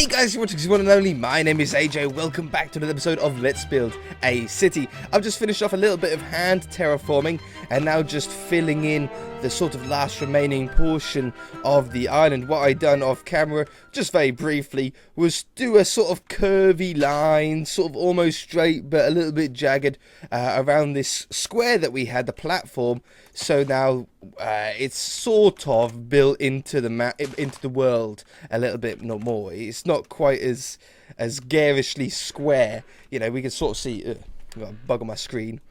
Hey guys, you're watching one and only. My name is AJ. Welcome back to another episode of Let's Build a City. I've just finished off a little bit of hand terraforming and now just filling in the sort of last remaining portion of the island. What I done off camera, just very briefly, was do a sort of curvy line, sort of almost straight but a little bit jagged around this square that we had, the platform. So now it's sort of built into the map, into the world a little bit more. It's not quite as garishly square. You know, we can sort of see. I've got a bug on my screen.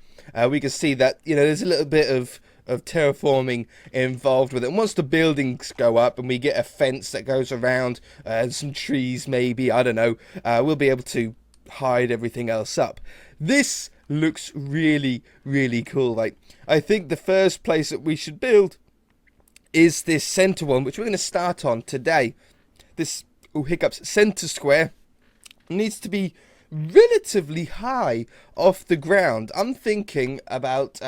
We can see that, you know, there's a little bit of terraforming involved with it. And once the buildings go up and we get a fence that goes around and some trees, maybe, I don't know, we'll be able to hide everything else up. This looks really, really cool. Like, I think the first place that we should build is this center one, which we're going to start on today. This center square needs to be relatively high off the ground. I'm thinking about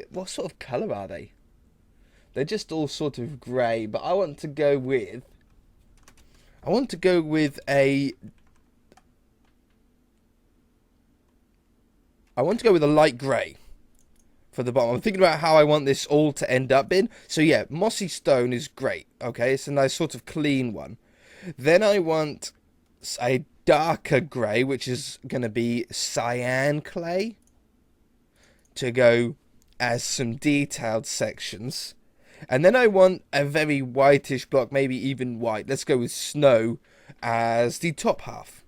what sort of color are they? They're just all sort of grey, but I want to go with a light grey for the bottom. I'm thinking about how I want this all to end up in. So yeah, mossy stone is great. Okay, it's a nice sort of clean one. Then I want a darker grey, which is going to be cyan clay, to go as some detailed sections. And then I want a very whitish block, maybe even white. Let's go with snow as the top half.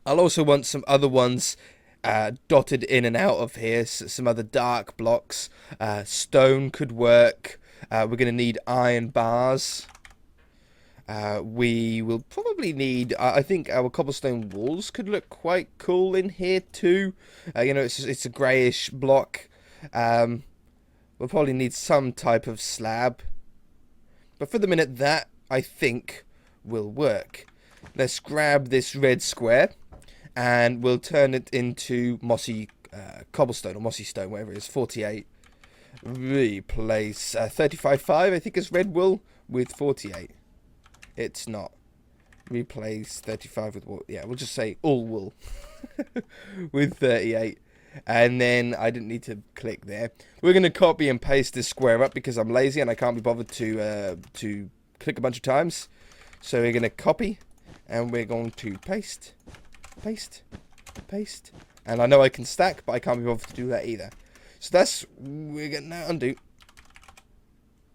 I'll also want some other ones dotted in and out of here, some other dark blocks. Stone could work. We're going to need iron bars. We will probably need, I think our cobblestone walls could look quite cool in here too. You know, it's a greyish block. We'll probably need some type of slab. But for the minute, that, I think, will work. Let's grab this red square and we'll turn it into mossy cobblestone or mossy stone, whatever it is, 48. Replace 35.5, I think, is red wool with 48. It's not. Replace 35 with wool. Yeah, we'll just say all wool with 38. And then I didn't need to click there. We're going to copy and paste this square up because I'm lazy and I can't be bothered to click a bunch of times. So we're going to copy and we're going to paste, paste, paste. And I know I can stack, but I can't be bothered to do that either. So that's, we're going to now undo.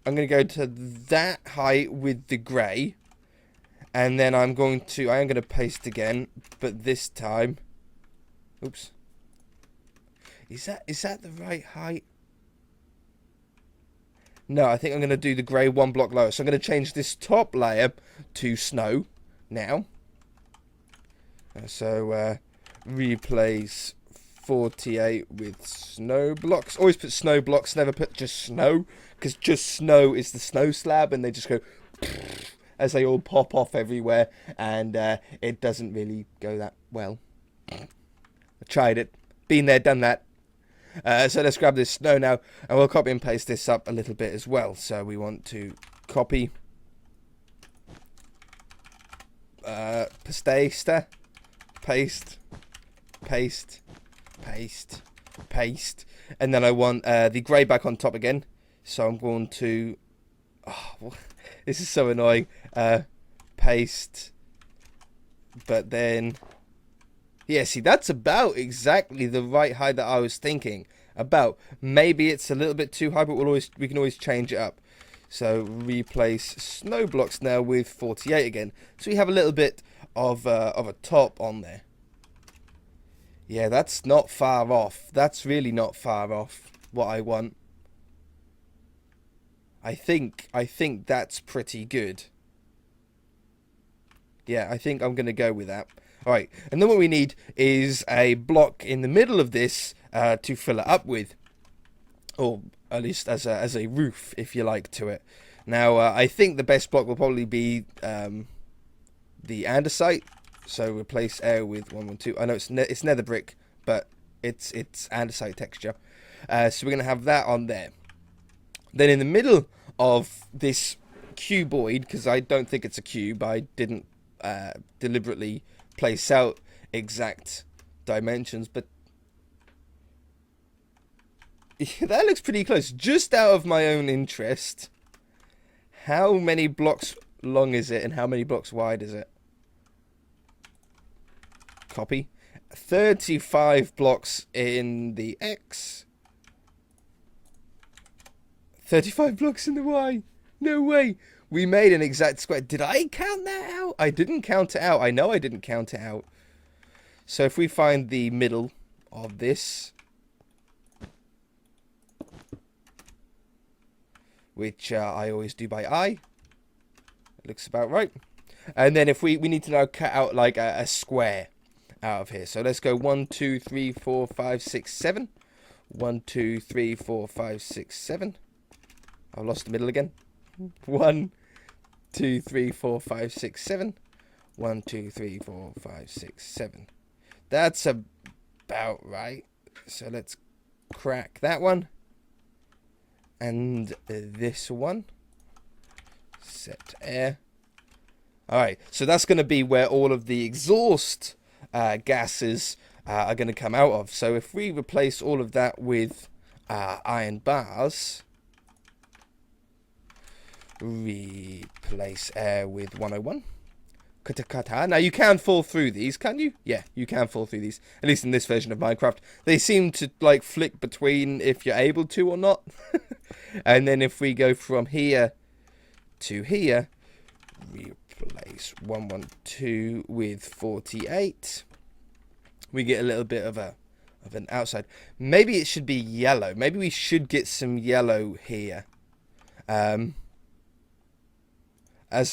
I'm going to go to that height with the grey. And then I am going to paste again, but this time, oops. Is that the right height? No, I think I'm going to do the grey one block lower. So I'm going to change this top layer to snow now. So replace 48 with snow blocks. Always put snow blocks, never put just snow, because just snow is the snow slab, and they just go as they all pop off everywhere, and it doesn't really go that well. I tried it. Been there, done that. So let's grab this snow now, and we'll copy and paste this up a little bit as well. So we want to copy, paste, paste, paste, paste, paste, and then I want the grey back on top again. So I'm going to, this is so annoying. Paste, but then, yeah, see, that's about exactly the right height that I was thinking about. Maybe it's a little bit too high, but we can always change it up. So replace snow blocks now with 48 again. So we have a little bit of a top on there. Yeah, that's not far off. That's really not far off what I want. I think that's pretty good. Yeah, I think I'm going to go with that. Alright, and then what we need is a block in the middle of this to fill it up with. Or at least as a roof, if you like, to it. Now, I think the best block will probably be the andesite. So replace air with 112. I know it's nether brick, but it's andesite texture. So we're going to have that on there. Then in the middle of this cuboid, because I don't think it's a cube, I didn't deliberately place out exact dimensions, but that looks pretty close. Just out of my own interest, how many blocks long is it and how many blocks wide is it? Copy. 35 blocks in the X. 35 blocks in the Y. No way. We made an exact square. Did I count that out? I didn't count it out. I know I didn't count it out. So if we find the middle of this, which I always do by eye, it looks about right. And then if we need to now cut out like a square out of here. So let's go 1, 2, 3, 4, 5, 6, 7. 1, 2, 3, 4, 5, 6, 7. I've lost the middle again. 1, 2, 3, 4, 5, 6, 7. 1, 2, 3, 4, 5, 6, 7. That's about right. So let's crack that one. And this one. Set air. Alright, so that's going to be where all of the exhaust gases are going to come out of. So if we replace all of that with iron bars, replace air with 101. Kata. Now you can fall through these, can you? Yeah, you can fall through these. At least in this version of Minecraft. They seem to like flick between if you're able to or not. And then if we go from here to here, replace 112 with 48. We get a little bit of an outside. Maybe it should be yellow. Maybe we should get some yellow here. As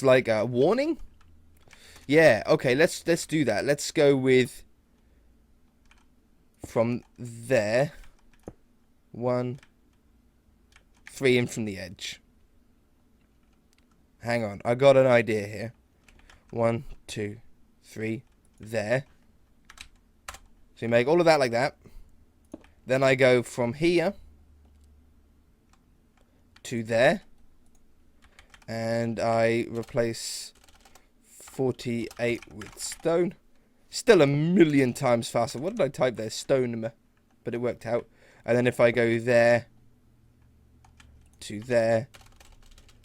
like a warning. Yeah, okay, let's do that. Let's go with from there 1, 3 in from the edge. Hang on, I got an idea here. 1, 2, 3 there. So you make all of that like that. Then I go from here to there. And I replace 48 with stone. Still a million times faster. What did I type there? Stone. But it worked out. And then if I go there to there,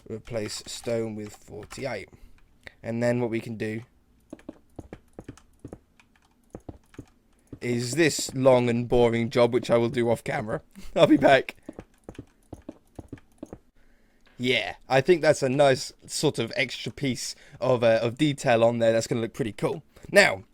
replace stone with 48. And then what we can do is this long and boring job, which I will do off camera. I'll be back. Yeah, I think that's a nice sort of extra piece of detail on there. That's going to look pretty cool. Now,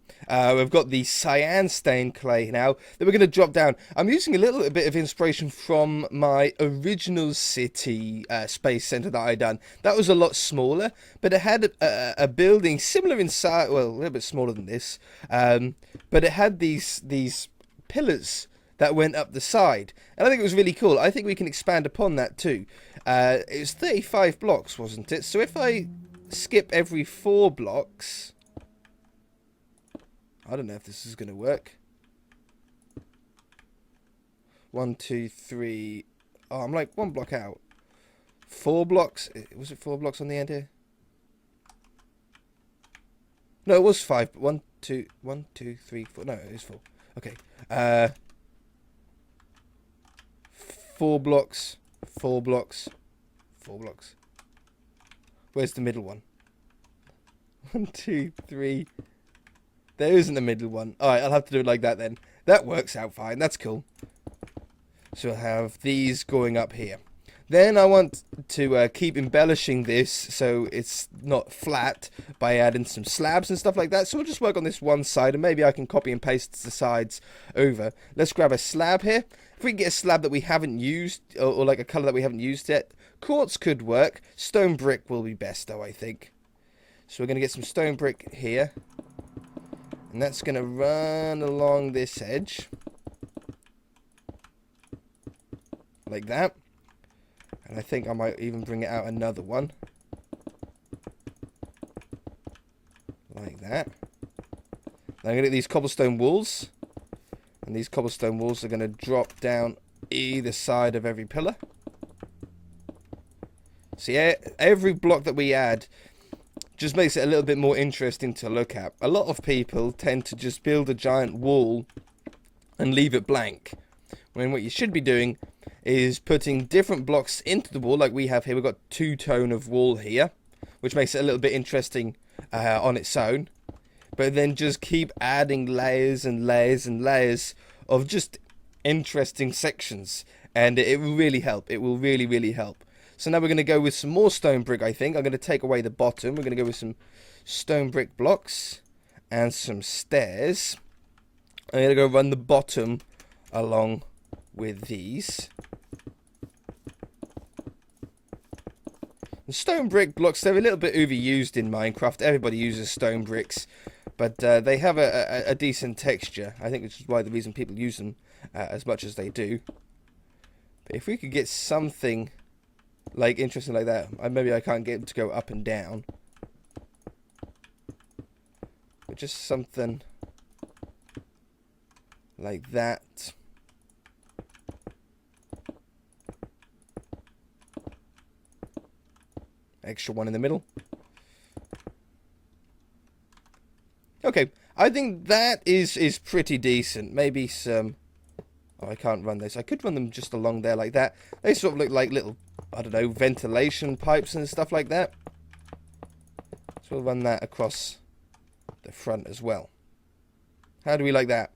we've got the cyan stained clay now that we're going to drop down. I'm using a little bit of inspiration from my original city space center that I done. That was a lot smaller, but it had a building similar in size, well, a little bit smaller than this, but it had these pillars that went up the side, and I think it was really cool. I think we can expand upon that too. It was 35 blocks, wasn't it? So if I skip every 4 blocks, I don't know if this is going to work. 1, 2, 3. Oh, I'm like 1 block out. 4 blocks. Was it 4 blocks on the end here? No, it was 5. 1, 2, 3, 4. No, it was 4. Okay. 4 blocks. 4 blocks. 4 blocks. Where's the middle one? 1, 2, 3. There isn't a middle one. Alright, I'll have to do it like that then. That works out fine. That's cool. So we'll have these going up here. Then I want to keep embellishing this so it's not flat by adding some slabs and stuff like that. So we'll just work on this one side and maybe I can copy and paste the sides over. Let's grab a slab here. If we can get a slab that we haven't used or like a colour that we haven't used yet, quartz could work. Stone brick will be best though, I think. So we're going to get some stone brick here. And that's going to run along this edge. Like that. And I think I might even bring it out another one. Like that. Now I'm going to get these cobblestone walls. And these cobblestone walls are going to drop down either side of every pillar. See, every block that we add just makes it a little bit more interesting to look at. A lot of people tend to just build a giant wall and leave it blank, when what you should be doing is putting different blocks into the wall, like we have here. We've got two-tone of wall here, which makes it a little bit interesting on its own. But then just keep adding layers and layers and layers of just interesting sections, and it will really help. It will really, really help. So now we're going to go with some more stone brick, I think. I'm going to take away the bottom. We're going to go with some stone brick blocks and some stairs. I'm going to go run the bottom along with these. The stone brick blocks, they're a little bit overused in Minecraft. Everybody uses stone bricks, but they have a decent texture. I think which is why the reason people use them as much as they do. But if we could get something like interesting like that, maybe I can't get them to go up and down, but just something like that. Extra one in the middle. Okay, I think that is pretty decent. Maybe some... Oh, I can't run this. I could run them just along there like that. They sort of look like little, I don't know, ventilation pipes and stuff like that. So we'll run that across the front as well. How do we like that?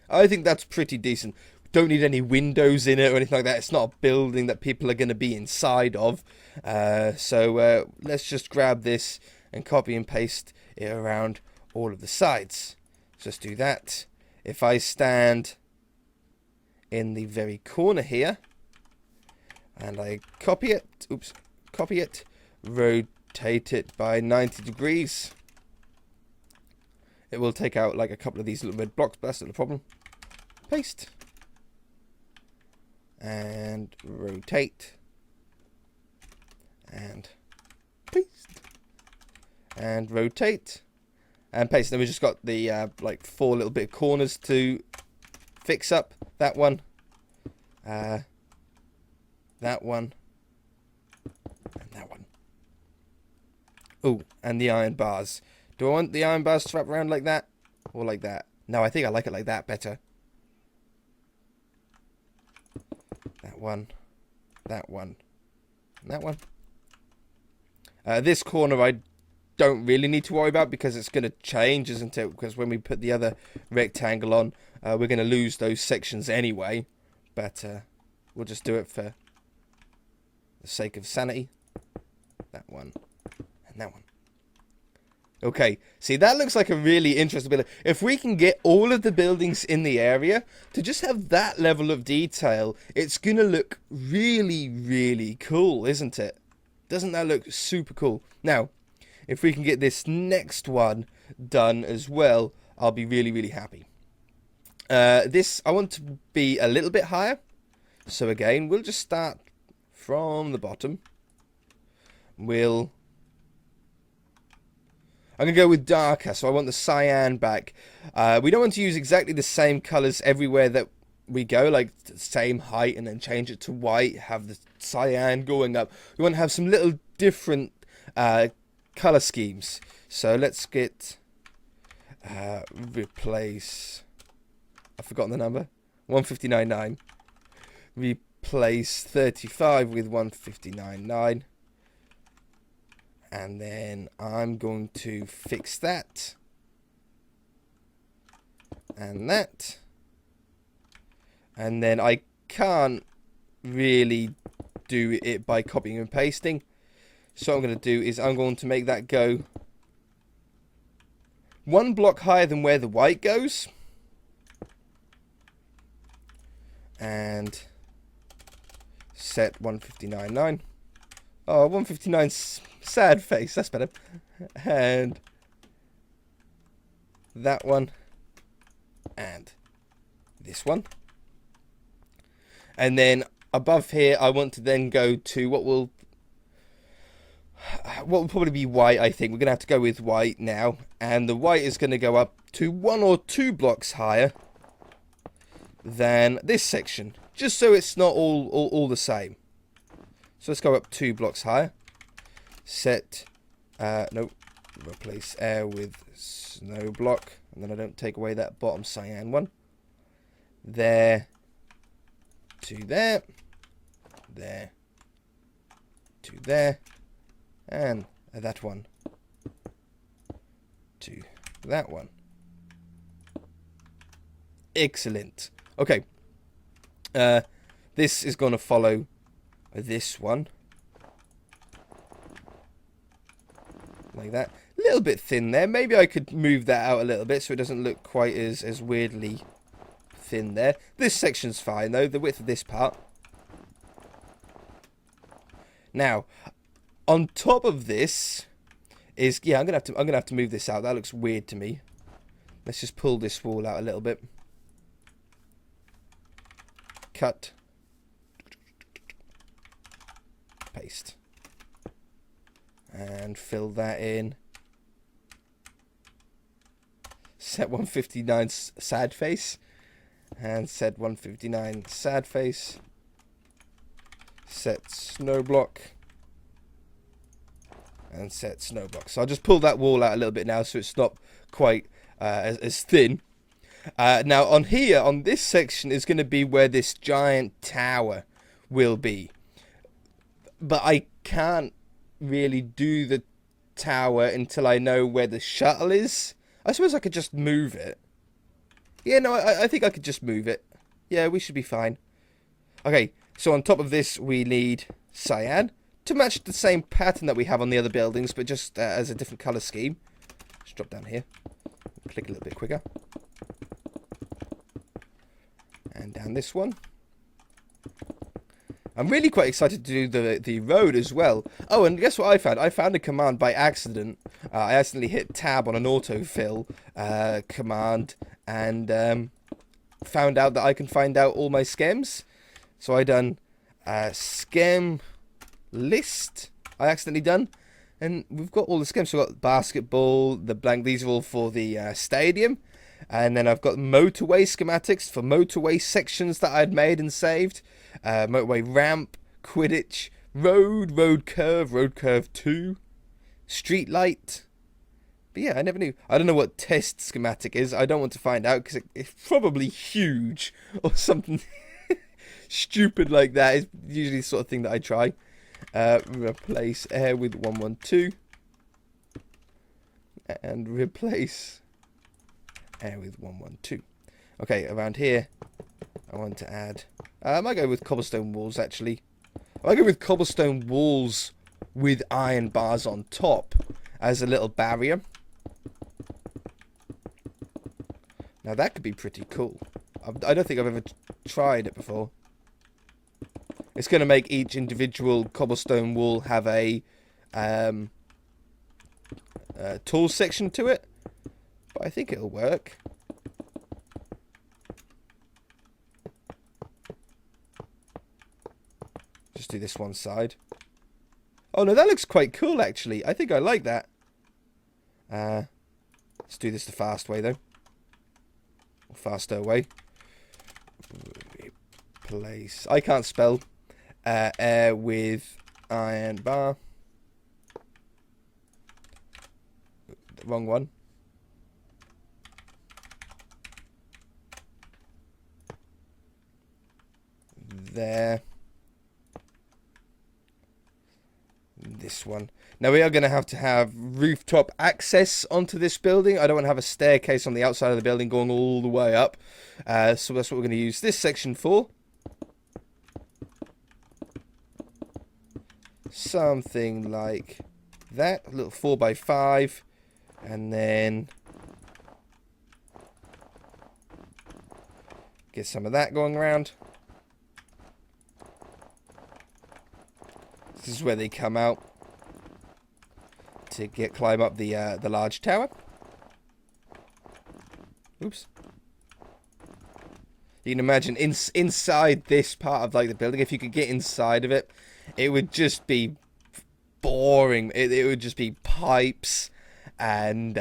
I think that's pretty decent. Don't need any windows in it or anything like that. It's not a building that people are going to be inside of. So let's just grab this and copy and paste it around all of the sides. So let's do that. If I stand in the very corner here and I copy it, rotate it by 90 degrees, it will take out like a couple of these little red blocks, but that's not a problem. Paste. And rotate. And paste. And rotate. And paste. Then we just got the like 4 little bit of corners to fix up. That one. That one. And that one. Oh, and the iron bars. Do I want the iron bars to wrap around like that? Or like that? No, I think I like it like that better. That one. That one. And that one. This corner I don't really need to worry about because it's going to change, isn't it? Because when we put the other rectangle on, we're going to lose those sections anyway. But we'll just do it for the sake of sanity. That one. And that one. Okay, see, that looks like a really interesting building. If we can get all of the buildings in the area to just have that level of detail, it's going to look really, really cool, isn't it? Doesn't that look super cool? Now, if we can get this next one done as well, I'll be really, really happy. This, I want to be a little bit higher. So again, we'll just start from the bottom. I'm going to go with darker, so I want the cyan back. We don't want to use exactly the same colours everywhere that we go, like the same height and then change it to white, have the cyan going up. We want to have some little different colour schemes. So let's get replace, I've forgotten the number, 159.9. Replace 35 with 159.9. And then I'm going to fix that. And that. And then I can't really do it by copying and pasting. So what I'm going to do is I'm going to make that go 1 block higher than where the white goes. And set 159.9. Oh, 159's sad face. That's better. And that one. And this one. And then above here, I want to then go to what will probably be white, I think. We're going to have to go with white now. And the white is going to go up to 1 or 2 blocks higher than this section. Just so it's not all the same. So let's go up 2 blocks higher. Set, no, replace air with snow block, and then I don't take away that bottom cyan one. There to there, there to there, and that one to that one. Excellent. Okay. This is going to follow this one. Like that. A little bit thin there. Maybe I could move that out a little bit so it doesn't look quite as weirdly thin there. This section's fine though, the width of this part. Now, on top of this is, yeah, I'm gonna have to move this out. That looks weird to me. Let's just pull this wall out a little bit. Cut. Paste. And fill that in. Set 159 sad face. And set 159 sad face. Set snow block. And set snow block. So I'll just pull that wall out a little bit now so it's not quite as thin. Now on here, on this section, is going to be where this giant tower will be. But I can't really do the tower until I know where the shuttle is. I suppose I could just move it. Yeah, no, I think I could just move it. Yeah, we should be fine. Okay, so on top of this we need cyan to match the same pattern that we have on the other buildings, but just as a different colour scheme. Just drop down here. Click a little bit quicker. And down this one. I'm really quite excited to do the road as well. Oh, and guess what I found? I found a command by accident. I accidentally hit tab on an autofill command and found out that I can find out all my schems. So I done schem list. I accidentally done. And we've got all the schemes. So we've got basketball, the blank. These are all for the stadium. And then I've got motorway schematics for motorway sections that I'd made and saved. Motorway ramp, Quidditch, road curve 2, street light. But yeah, I never knew. I don't know what test schematic is. I don't want to find out because it's probably huge or something stupid like that. It's usually the sort of thing that I try. Replace air with 112. And replace air with 112. Okay, around here, I want to add... I might go with cobblestone walls, actually. I might go with cobblestone walls with iron bars on top as a little barrier. Now, that could be pretty cool. I don't think I've ever tried it before. It's going to make each individual cobblestone wall have a tool section to it. But I think it'll work. Just do this one side. Oh no, that looks quite cool actually. I think I like that. Let's do this the fast way though. Or faster way. Replace. I can't spell. Air with iron bar. Wrong one. There. This one. Now we are going to have rooftop access onto this building. I don't want to have a staircase on the outside of the building going all the way up. So that's what we're going to use this section for. Something like that. A little 4x5. And then get some of that going around. This is where they come out to climb up the large tower. Oops. You can imagine inside this part of like the building, if you could get inside of it, it would just be boring. It would just be pipes and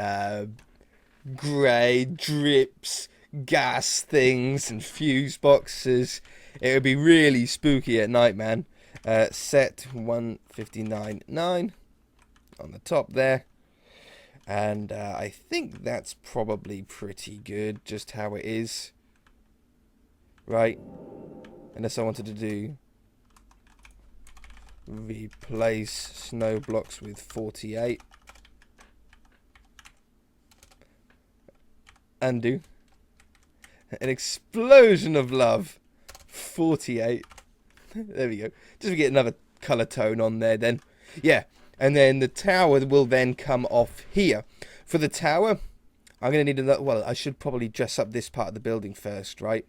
grey drips, gas things, and fuse boxes. It would be really spooky at night, man. Set 159.9 on the top there. And I think that's probably pretty good, just how it is. Right? Unless I wanted to do replace snow blocks with 48. Undo. An explosion of love. 48. There we go. Just to get another colour tone on there then. Yeah. And then the tower will then come off here. For the tower, I'm going to need another... Well, I should probably dress up this part of the building first, right?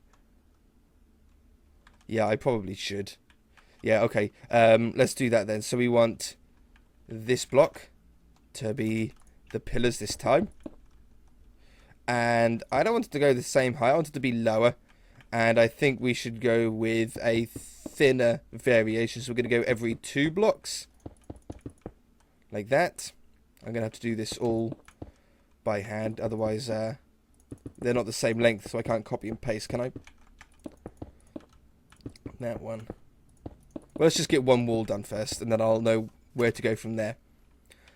Yeah, I probably should. Yeah, okay. Let's do that then. So we want this block to be the pillars this time. And I don't want it to go the same height. I want it to be lower. And I think we should go with a thinner variation. So we're going to go every 2 blocks. Like that. I'm going to have to do this all by hand. Otherwise, they're not the same length. So I can't copy and paste, can I? That one. Well, let's just get one wall done first. And then I'll know where to go from there.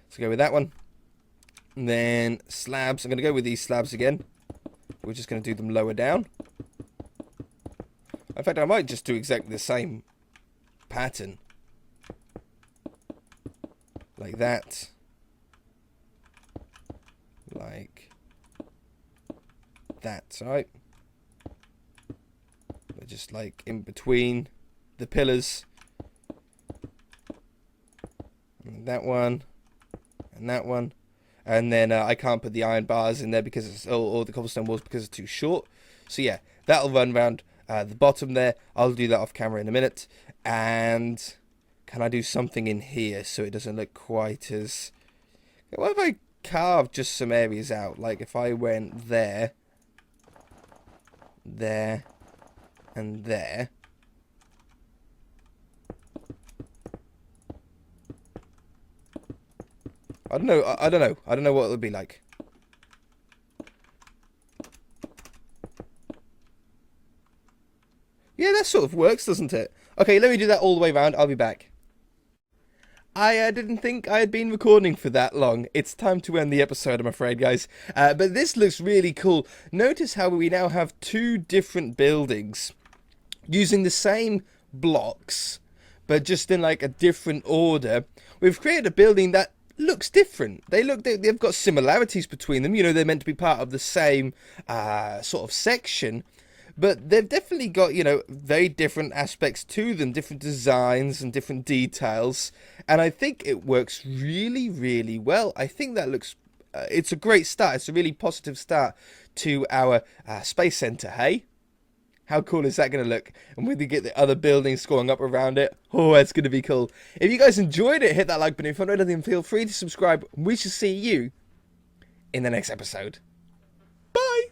So go with that one. And then slabs. I'm going to go with these slabs again. We're just going to do them lower down. In fact, I might just do exactly the same pattern. Like that. Like that, right? They're just like in between the pillars. And that one. And that one. And then I can't put the iron bars in there because it's, or the cobblestone walls because it's too short. So yeah, that'll run around the bottom there. I'll do that off camera in a minute. And can I do something in here so it doesn't look quite as... What if I carve just some areas out? Like if I went there, there, and there. I don't know. I don't know. I don't know what it would be like. Yeah, that sort of works, doesn't it? Okay, let me do that all the way around. I'll be back. I didn't think I had been recording for that long. It's time to end the episode, I'm afraid, guys. But this looks really cool. Notice how we now have 2 different buildings using the same blocks, but just in like a different order. We've created a building that looks different. They've got similarities between them. You know, they're meant to be part of the same sort of section. But they've definitely got, you know, very different aspects to them, different designs and different details. And I think it works really, really well. I think that looks, it's a great start. It's a really positive start to our space center, hey? How cool is that going to look? And when we get the other buildings going up around it, oh, it's going to be cool. If you guys enjoyed it, hit that like button. If you want anything, feel free to subscribe. We shall see you in the next episode. Bye!